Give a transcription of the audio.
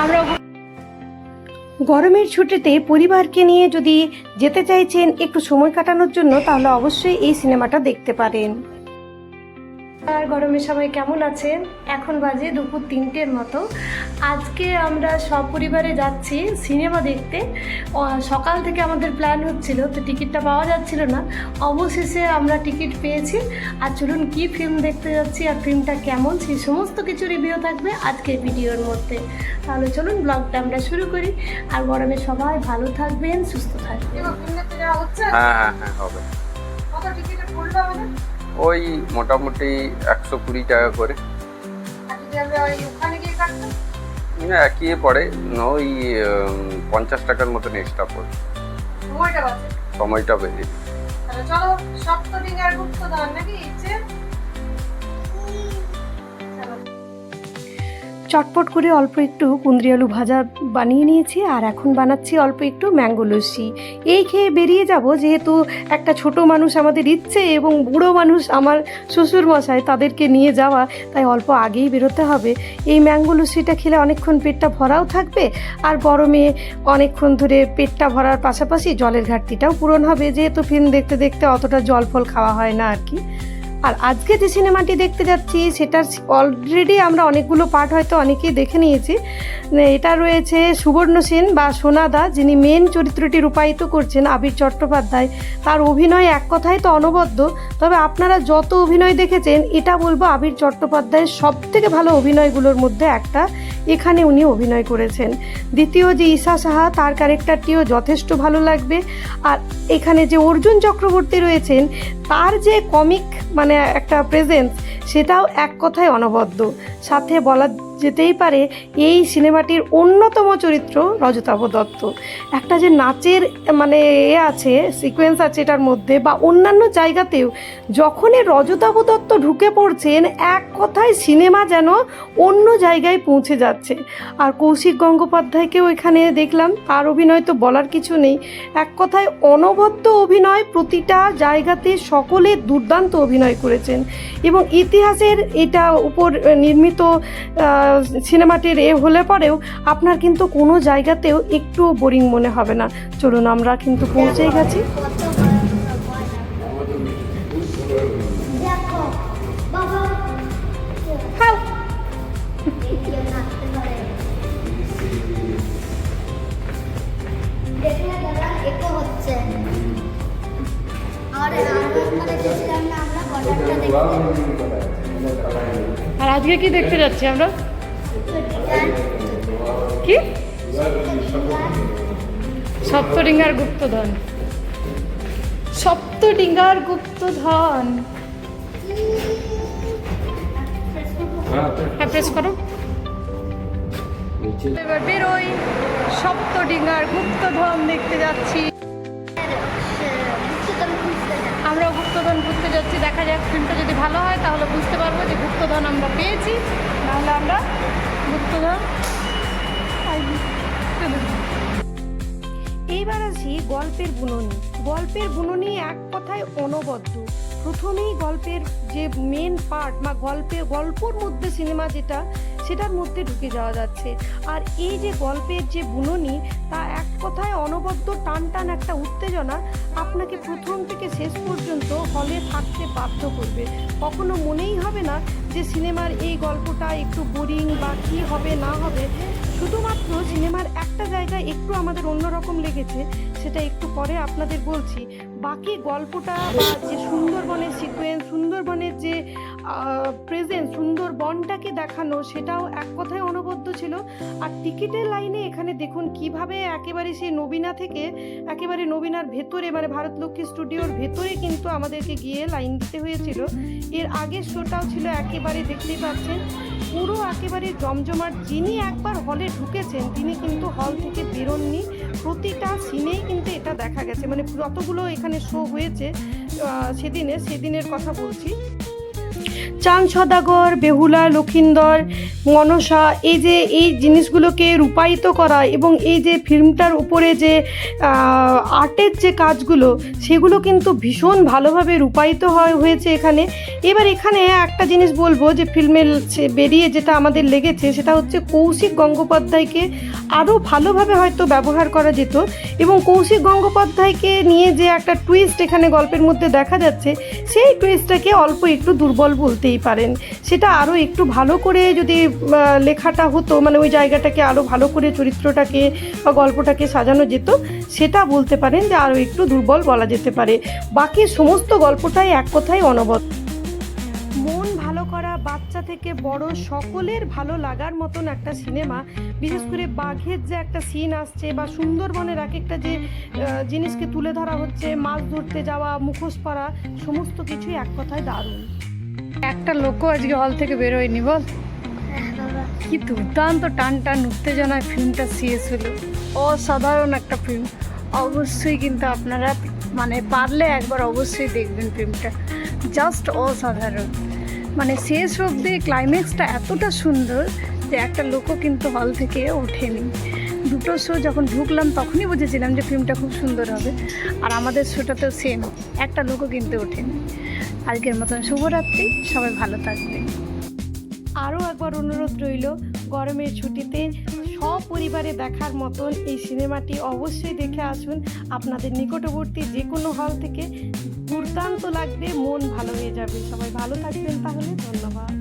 আমরা গরমের ছুটিতে পরিবারকে নিয়ে যদি যেতে চাইছেন একটু সময় কাটানোর জন্য, তাহলে অবশ্যই এই সিনেমাটা দেখতে পারেন। আর গরমের সময় কেমন আছেন? এখন বাজে দুপুর 3টের মতো। আজকে আমরা সব পরিবারে যাচ্ছি সিনেমা দেখতে। সকাল থেকে আমাদের প্ল্যান হচ্ছিল, তো টিকিটটা পাওয়া যাচ্ছিল না। অবশেষে আমরা টিকিট পেয়েছি। আর চলুন কি ফিল্ম দেখতে যাচ্ছি আর ফিল্মটা কেমন, সেই সমস্ত কিছু রিভিউ থাকবে আজকের ভিডিওর মধ্যে। তাহলে চলুন ব্লগটা আমরা শুরু করি। আর গরমে সবাই ভালো থাকবেন, সুস্থ থাকবেন। হ্যাঁ হবে। ওই মোটামুটি 120 টাকা করে। একই পড়ে, ওই 50 টাকার মতন এক্সট্রা পড়ে। সময়টা বেশি। চটপট করে অল্প একটু কুঁদরি আলু ভাজা বানিয়ে নিয়েছি, আর এখন বানাচ্ছি অল্প একটু ম্যাঙ্গো লস্যি। এই খেয়ে বেরিয়ে যাব, যেহেতু একটা ছোট মানুষ আমাদের ইচ্ছে এবং বুড়ো মানুষ আমার শ্বশুর মশাই, তাদেরকে নিয়ে যাওয়া, তাই অল্প আগেই বেরোতে হবে। এই ম্যাঙ্গো লস্যিটা খেলে অনেকক্ষণ পেটটা ভরাও থাকবে, আর গরমে অনেকক্ষণ ধরে পেটটা ভরার পাশাপাশি জলের ঘাটতিটাও পূরণ হবে, যেহেতু ফিল্ম দেখতে দেখতে অতটা জল ফল খাওয়া হয় না আর কি। আর আজকে যে সিনেমাটি দেখতে যাচ্ছি সেটার অলরেডি আমরা অনেকগুলো পার্ট হয়তো অনেকেই দেখে নিয়েছি। এটা রয়েছে সুবর্ণ সেন বা সোনাদা, যিনি মেন চরিত্রটি রূপায়িত করছেন, আবির চট্টোপাধ্যায়। তার অভিনয় এক কথায় তো অনবদ্য। তবে আপনারা যত অভিনয় দেখেছেন, এটা বলবো আবির চট্টোপাধ্যায়ের সব থেকে ভালো অভিনয়গুলোর মধ্যে একটা এখানে উনি অভিনয় করেছেন। দ্বিতীয় যে ঈশা সাহা, তার ক্যারেক্টারটিও যথেষ্ট ভালো লাগবে। আর এখানে যে অর্জুন চক্রবর্তী রয়েছেন, তার যে কমিক মানে একটা প্রেজেন্স, সেটাও এক কথায় অনবদ্য। সাথে বলা যেতেই পারে এই সিনেমাটির অন্যতম চরিত্র রজতাভ দত্ত। একটা যে নাচের মানে আছে, সিকোয়েন্স আছে এটার মধ্যে, বা অন্যান্য জায়গাতেও যখনই রজতাভ দত্ত ঢুকে পড়ছেন, এক কথায় সিনেমা যেন অন্য জায়গায় পৌঁছে যাচ্ছে। আর কৌশিক গঙ্গোপাধ্যায়কেও এখানে দেখলাম, তার অভিনয় তো বলার কিছু নেই। এক কথায় অনবদ্য অভিনয়, প্রতিটা জায়গাতে সকলে দুর্দান্ত অভিনয় করেছেন। এবং ইতিহাসের এটা উপর নির্মিত সিনেমাটির হলে পরেও আপনার কিন্তু কোনো জায়গাতেও একটু বোরিং মনে হবে না। চলুন, আমরা কিন্তু পৌঁছেই গেছি। আর আজকে কি দেখতে যাচ্ছি আমরা? কি? সপ্তডিঙ্গার গুপ্তধন। সপ্তডিঙ্গার গুপ্তধন। হ্যাঁ, প্রেস করো। এবার বেরোই, সপ্তডিঙ্গার গুপ্তধন দেখতে যাচ্ছি। আমরাও গুপ্তধন ঘুরতে যাচ্ছি। দেখা যাক, ফিল্মটা যদি ভালো হয় তাহলে বুঝতে পারবো যে গুপ্তধন আমরা পেয়েছি, নাহলে আমরা গুপ্তধন। এইবার আসি গল্পের বুননি। গল্পের বুননি এক কথায় অনবদ্য। প্রথমেই গল্পের যে মেন পার্ট বা গল্পর মধ্যে সিনেমা যেটা, সেটার মধ্যে ঢুকে যাওয়া যাচ্ছে। আর এই যে গল্পের যে বুননি, তা এক কথায় অনবদ্য টান টান একটা উত্তেজনা আপনাকে প্রথম থেকে শেষ পর্যন্ত হলে থাকতে বাধ্য করবে। কখনো মনেই হবে না যে সিনেমার এই গল্পটা একটু বোরিং বা কী হবে না হবে। শুধুমাত্র সিনেমার একটা জায়গায় একটু আমাদের অন্যরকম লেগেছে, সেটা একটু পরে আপনাদের বলছি। বাকি গল্পটা বা যে সুন্দরবনের সিকোয়েন্স, সুন্দরবনের যে প্রেজেন্স, সুন্দরবনটাকে দেখানো, সেটাও এক কথায় অনবদ্য ছিল। আর টিকিটের লাইনে এখানে দেখুন কিভাবে একেবারে সেই নবীনা থেকে একেবারে নবীনার ভেতরে, মানে ভারতলক্ষ্মী স্টুডিওর ভেতরে কিন্তু আমাদেরকে গিয়ে লাইন দিতে হয়েছিল। এর আগের শোটাও ছিল একেবারে, দেখতেই পাচ্ছেন পুরো একেবারে জমজমাট। যিনি একবার হলে ঢুকেছেন তিনি কিন্তু হল থেকে বেরোননি। প্রতিটা সিনেই কিন্তু এটা দেখা গেছে, মানে যতগুলো এখানে শো হয়েছে সেদিনের কথা বলছি। চাঁদ সদাগর, বেহুলা, লক্ষিন্দর, মনসা, এই জিনিসগুলোকে রূপায়িত করা এবং এই যে ফিল্মটার উপরে যে আর্টের যে কাজগুলো সেগুলো কিন্তু ভীষণ ভালোভাবে রূপায়িত হয়েছে এখানে। এবার এখানে একটা জিনিস বলবো যে ফিল্মে বেরিয়ে যেটা আমাদের লেগেছে সেটা হচ্ছে কৌশিক গঙ্গোপাধ্যায়কে আরও ভালোভাবে হয়তো ব্যবহার করা যেত, এবং কৌশিক গঙ্গোপাধ্যায়কে নিয়ে যে একটা টুইস্ট এখানে গল্পের মধ্যে দেখা যাচ্ছে সেই টুইস্টটাকে অল্প একটু দুর্বল বলতেই পারেন। সেটা আরও একটু ভালো করে যদি লেখাটা হতো, মানে ওই জায়গাটাকে আরও ভালো করে চরিত্রটাকে বা গল্পটাকে সাজানো যেত, সেটা বলতে পারেন যে আরও একটু দুর্বল বলা যেতে পারে। বাকি সমস্ত গল্পটাই এক কথায় অনবদ্য। মন ভালো করা, বাচ্চা থেকে বড় সকলের ভালো লাগার মতন একটা সিনেমা। বিশেষ করে বাঘের যে একটা সিন আসছে বা সুন্দরবনের এক একটা যে জিনিসকে তুলে ধরা হচ্ছে, মাছ ধরতে যাওয়া, মুখোশ পরা, সমস্ত কিছুই এক কথায় দারুণ। একটা লোকও আজকে হল থেকে বেরোয়নি বল, কি দুর্দান্ত টান টান উত্তেজনায় ফিল্মটা শেষ হলো। অসাধারণ একটা ফিল্ম, অবশ্যই কিন্তু আপনারা মানে পারলে একবার অবশ্যই দেখবেন ফিল্মটা, জাস্ট অসাধারণ। মানে শেষ অবধি ক্লাইম্যাক্সটা এতটা সুন্দর যে একটা লোকও কিন্তু হল থেকে ওঠেনি। দুটো শো যখন ঢুকলাম তখনই বুঝেছিলাম যে ফিল্মটা খুব সুন্দর হবে, আর আমাদের শোটাতেও সেম, একটা লোকও কিন্তু ওঠেনি। আজকের মতন শুভরাত্রি, সবাই ভালো থাকবেন। আরও একবার অনুরোধ রইল, গরমের ছুটিতে সপরিবারে দেখার মতন এই সিনেমাটি অবশ্যই দেখে আসুন। আপনাদের নিকটবর্তী যে কোনো হল থেকে দুর্দান্ত লাগবে, মন ভালো হয়ে যাবে। সবাই ভালো থাকবেন তাহলে, ধন্যবাদ।